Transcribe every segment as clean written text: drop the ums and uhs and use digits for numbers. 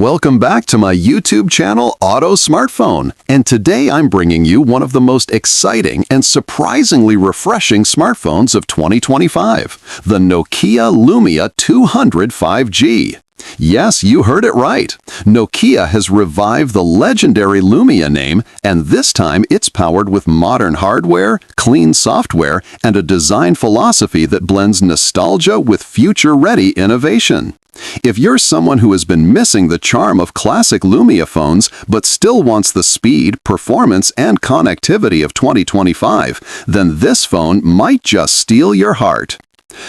Welcome back to my YouTube channel, Auto Smartphone, and today I'm bringing you one of the most exciting and surprisingly refreshing smartphones of 2025, the Nokia Lumia 200 5G. Yes, you heard it right. Nokia has revived the legendary Lumia name, and this time it's powered with modern hardware, clean software, and a design philosophy that blends nostalgia with future-ready innovation. If you're someone who has been missing the charm of classic Lumia phones but still wants the speed, performance, and connectivity of 2025, then this phone might just steal your heart.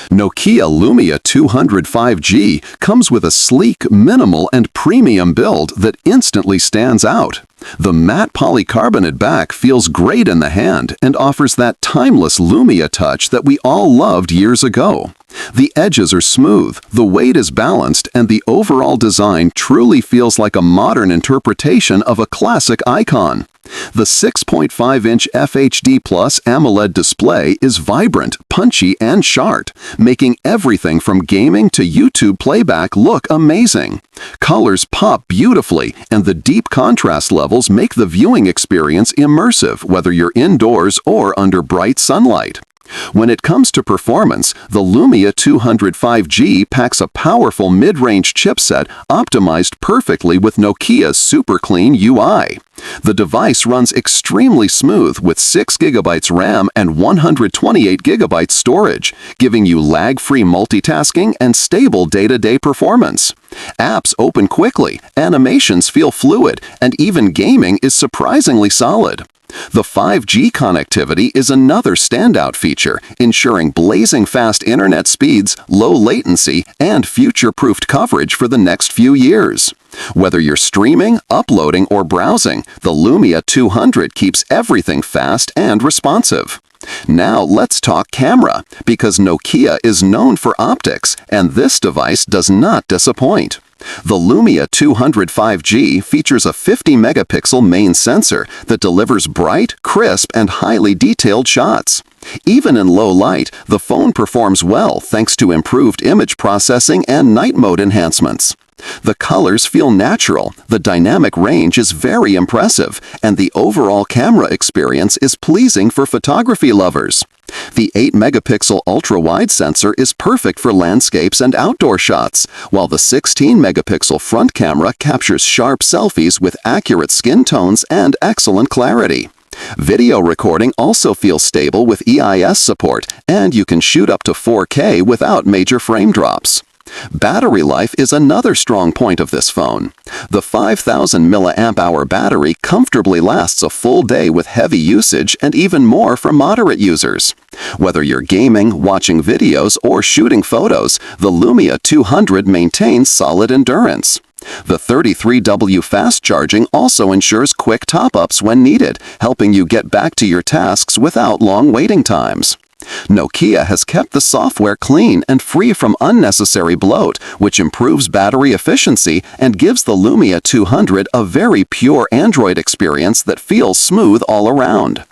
Nokia Lumia 200 5G comes with a sleek, minimal, and premium build that instantly stands out. The matte polycarbonate back feels great in the hand and offers that timeless Lumia touch that we all loved years ago. The edges are smooth, the weight is balanced, and the overall design truly feels like a modern interpretation of a classic icon. The 6.5-inch FHD Plus AMOLED display is vibrant, punchy, and sharp, making everything from gaming to YouTube playback look amazing. Colors pop beautifully, and the deep contrast levels make the viewing experience immersive, whether you're indoors or under bright sunlight. When it comes to performance, the Lumia 200 5G packs a powerful mid-range chipset optimized perfectly with Nokia's super clean UI. The device runs extremely smooth with 6 GB RAM and 128 GB storage, giving you lag-free multitasking and stable day-to-day performance. Apps open quickly, animations feel fluid, and even gaming is surprisingly solid. The 5G connectivity is another standout feature, ensuring blazing fast internet speeds, low latency, and future-proofed coverage for the next few years. Whether you're streaming, uploading, or browsing, the Lumia 200 keeps everything fast and responsive. Now let's talk camera, because Nokia is known for optics, and this device does not disappoint. The Lumia 200 5G features a 50-megapixel main sensor that delivers bright, crisp, and highly detailed shots. Even in low light, the phone performs well thanks to improved image processing and night mode enhancements. The colors feel natural, the dynamic range is very impressive, and the overall camera experience is pleasing for photography lovers. The 8-megapixel ultra-wide sensor is perfect for landscapes and outdoor shots, while the 16-megapixel front camera captures sharp selfies with accurate skin tones and excellent clarity. Video recording also feels stable with EIS support, and you can shoot up to 4K without major frame drops. Battery life is another strong point of this phone. The 5,000 mAh battery comfortably lasts a full day with heavy usage and even more for moderate users. Whether you're gaming, watching videos, or shooting photos, the Lumia 200 maintains solid endurance. The 33W fast charging also ensures quick top-ups when needed, helping you get back to your tasks without long waiting times. Nokia has kept the software clean and free from unnecessary bloat, which improves battery efficiency and gives the Lumia 200 a very pure Android experience that feels smooth all around.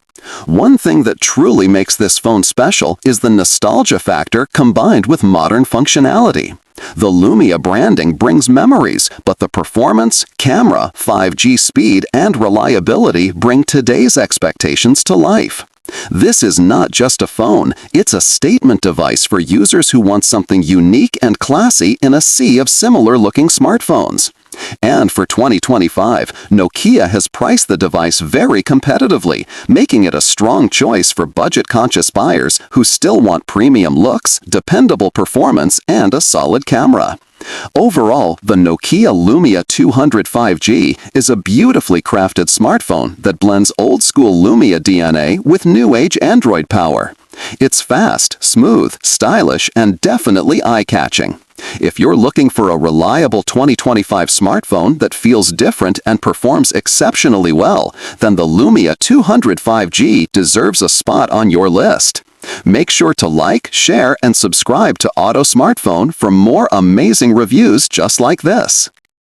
One thing that truly makes this phone special is the nostalgia factor combined with modern functionality. The Lumia branding brings memories, but the performance, camera, 5G speed, and reliability bring today's expectations to life. This is not just a phone, it's a statement device for users who want something unique and classy in a sea of similar-looking smartphones. And for 2025, Nokia has priced the device very competitively, making it a strong choice for budget-conscious buyers who still want premium looks, dependable performance, and a solid camera. Overall, the Nokia Lumia 200 5G is a beautifully crafted smartphone that blends old-school Lumia DNA with new-age Android power. It's fast, smooth, stylish, and definitely eye-catching. If you're looking for a reliable 2025 smartphone that feels different and performs exceptionally well, then the Lumia 200 5G deserves a spot on your list. Make sure to like, share, and subscribe to Auto Smartphone for more amazing reviews just like this.